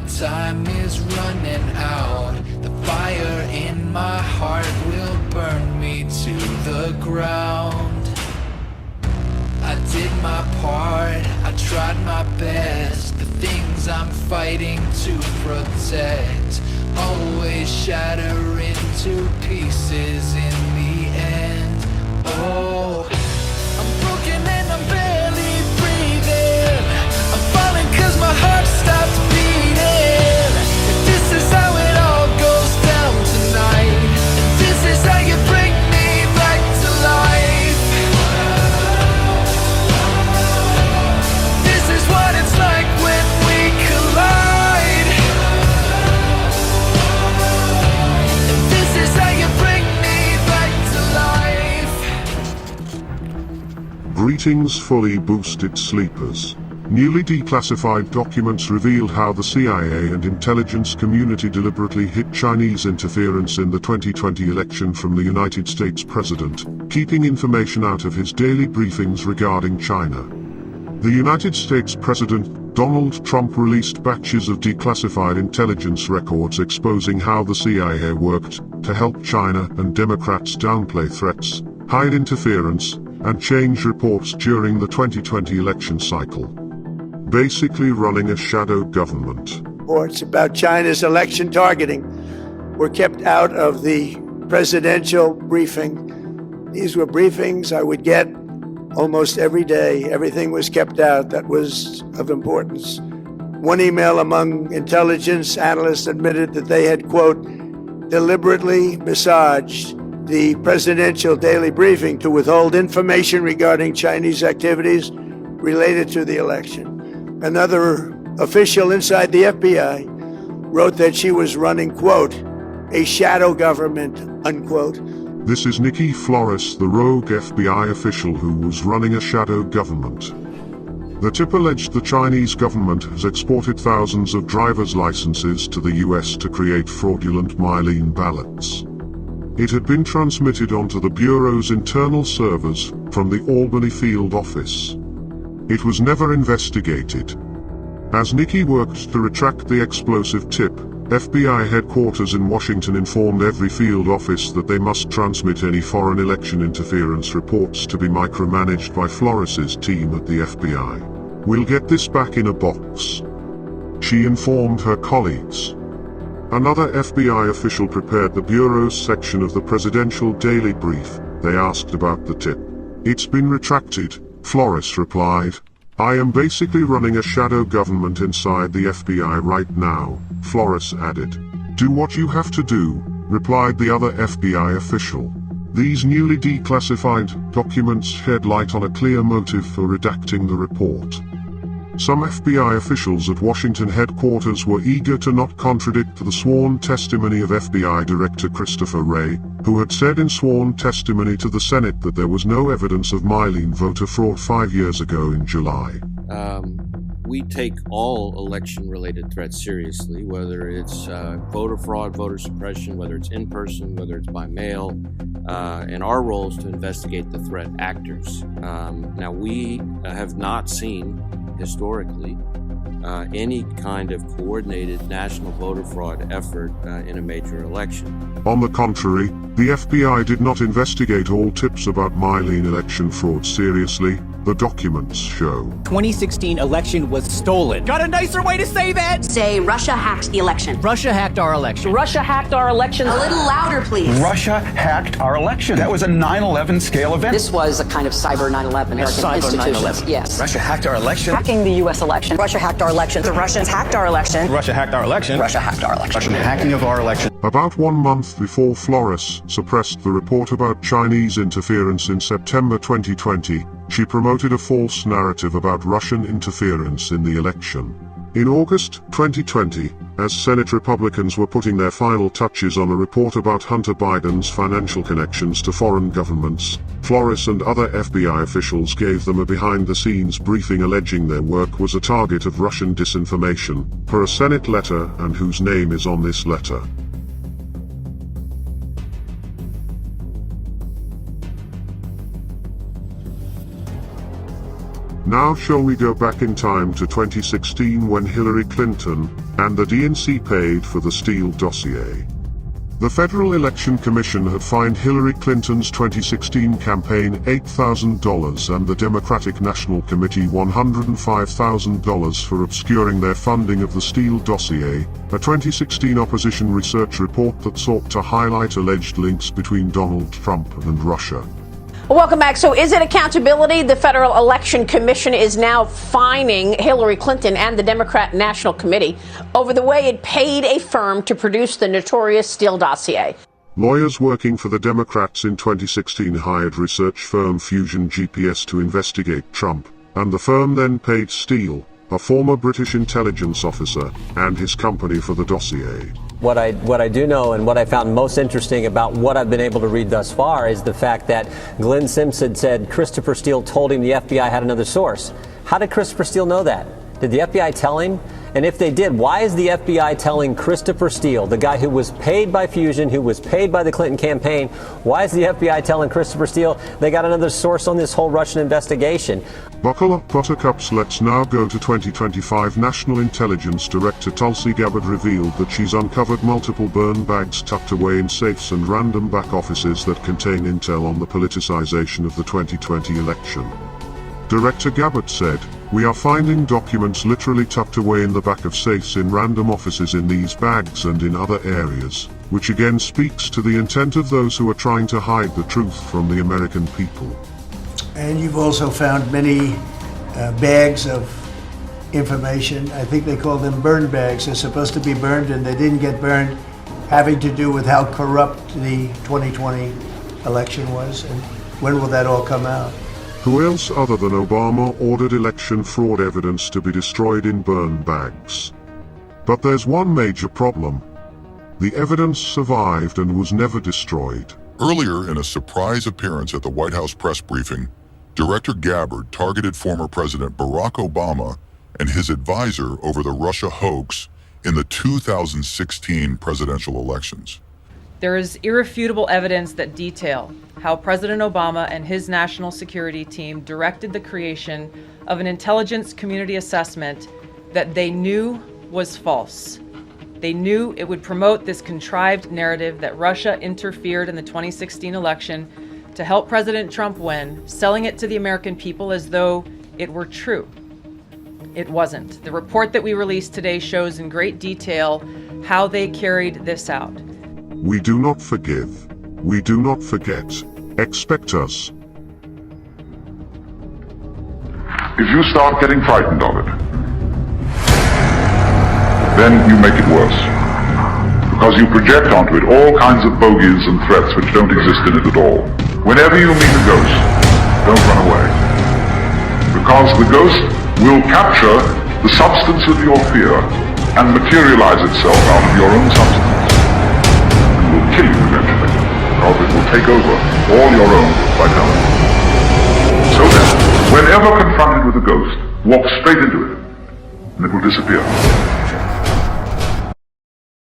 time is running out. The fire in my heart will burn me to the ground. I did my part, I tried my best. The things I'm fighting to protect always shatter into pieces in the end. Oh, I'm broken and I'm barely breathing. I'm falling 'cause my heart stops beating. If this is how it all goes down tonight, and this is how you bring me back to life, this is what it's like when we collide, and this is how you bring me back to life. Greetings, fully boosted sleepers. Newly declassified documents revealed how the CIA and intelligence community deliberately hid Chinese interference in the 2020 election from the United States president, keeping information out of his daily briefings regarding China. The United States President Donald Trump released batches of declassified intelligence records exposing how the CIA worked to help China and Democrats downplay threats, hide interference, and change reports during the 2020 election cycle. Basically running a shadow government. Reports about China's election targeting were kept out of the presidential briefing. These were briefings I would get almost every day. Everything was kept out that was of importance. One email among intelligence analysts admitted that they had, quote, deliberately massaged the presidential daily briefing to withhold information regarding Chinese activities related to the election. Another official inside the FBI wrote that she was running, quote, a shadow government, unquote. This is Nikki Flores, the rogue FBI official who was running a shadow government. The tip alleged the Chinese government has exported thousands of driver's licenses to the US to create fraudulent mail-in ballots. It had been transmitted onto the Bureau's internal servers from the Albany field office. It was never investigated. As Nikki worked to retract the explosive tip, FBI headquarters in Washington informed every field office that they must transmit any foreign election interference reports to be micromanaged by Flores's team at the FBI. We'll get this back in a box, she informed her colleagues. Another FBI official prepared the Bureau's section of the presidential daily brief. They asked about the tip. It's been retracted, Flores replied. I am basically running a shadow government inside the FBI right now, Flores added. Do what you have to do, replied the other FBI official. These newly declassified documents shed light on a clear motive for redacting the report. Some FBI officials at Washington headquarters were eager to not contradict the sworn testimony of FBI Director Christopher Wray, who had said in sworn testimony to the Senate that there was no evidence of mail-in voter fraud 5 years ago in July. We take all election-related threats seriously, whether it's voter fraud, voter suppression, whether it's in person, whether it's by mail, and our role is to investigate the threat actors. Now, we have not seen historically any kind of coordinated national voter fraud effort in a major election. On the contrary, the FBI did not investigate all tips about mail-in election fraud seriously, the documents show. 2016 election was stolen. Got a nicer way to say that? Say Russia hacked the election. Russia hacked our election. Russia hacked our election. A little louder, please. Russia hacked our election. That was a 9/11 scale event. This was a kind of cyber 9/11. Cyber institutions. 9/11. Yes. Russia hacked our election. Hacking the U.S. election. Russia hacked our election. The Russians hacked our election. Russia hacked our election. Russia hacked our election. Russian hacking of our election. About 1 month before Flores suppressed the report about Chinese interference in September 2020, she promoted a false narrative about Russian interference in the election. In August 2020, as Senate Republicans were putting their final touches on a report about Hunter Biden's financial connections to foreign governments, Flores and other FBI officials gave them a behind-the-scenes briefing alleging their work was a target of Russian disinformation, per a Senate letter and whose name is on this letter. Now shall we go back in time to 2016 when Hillary Clinton and the DNC paid for the Steele dossier. The Federal Election Commission had fined Hillary Clinton's 2016 campaign $8,000 and the Democratic National Committee $105,000 for obscuring their funding of the Steele dossier, a 2016 opposition research report that sought to highlight alleged links between Donald Trump and Russia. Welcome back. So is it accountability? The Federal Election Commission is now fining Hillary Clinton and the Democrat National Committee over the way it paid a firm to produce the notorious Steele dossier. Lawyers working for the Democrats in 2016 hired research firm Fusion GPS to investigate Trump, and the firm then paid Steele, a former British intelligence officer, and his company for the dossier. What I do know and what I found most interesting about what I've been able to read thus far is the fact that Glenn Simpson said Christopher Steele told him the FBI had another source. How did Christopher Steele know that? Did the FBI tell him? And if they did, why is the FBI telling Christopher Steele, the guy who was paid by Fusion, who was paid by the Clinton campaign, why is the FBI telling Christopher Steele they got another source on this whole Russian investigation? Buckle up, buttercups. Let's now go to 2025. National Intelligence Director Tulsi Gabbard revealed that she's uncovered multiple burn bags tucked away in safes and random back offices that contain intel on the politicization of the 2020 election. Director Gabbard said, "We are finding documents literally tucked away in the back of safes in random offices in these bags and in other areas, which again speaks to the intent of those who are trying to hide the truth from the American people." And you've also found many bags of information. I think they call them burn bags. They're supposed to be burned and they didn't get burned, having to do with how corrupt the 2020 election was. And when will that all come out? Who else other than Obama ordered election fraud evidence to be destroyed in burn bags? But there's one major problem. The evidence survived and was never destroyed. Earlier, in a surprise appearance at the White House press briefing, Director Gabbard targeted former President Barack Obama and his advisor over the Russia hoax in the 2016 presidential elections. There is irrefutable evidence that detail how President Obama and his national security team directed the creation of an intelligence community assessment that they knew was false. They knew it would promote this contrived narrative that Russia interfered in the 2016 election to help President Trump win, selling it to the American people as though it were true. It wasn't. The report that we released today shows in great detail how they carried this out. We do not forgive. We do not forget. Expect us. If you start getting frightened of it, then you make it worse. Because you project onto it all kinds of bogies and threats which don't exist in it at all. Whenever you meet a ghost, don't run away. Because the ghost will capture the substance of your fear and materialize itself out of your own substance. And will kill you eventually, because it will take over all your own vitality. So then, whenever confronted with a ghost, walk straight into it, and it will disappear.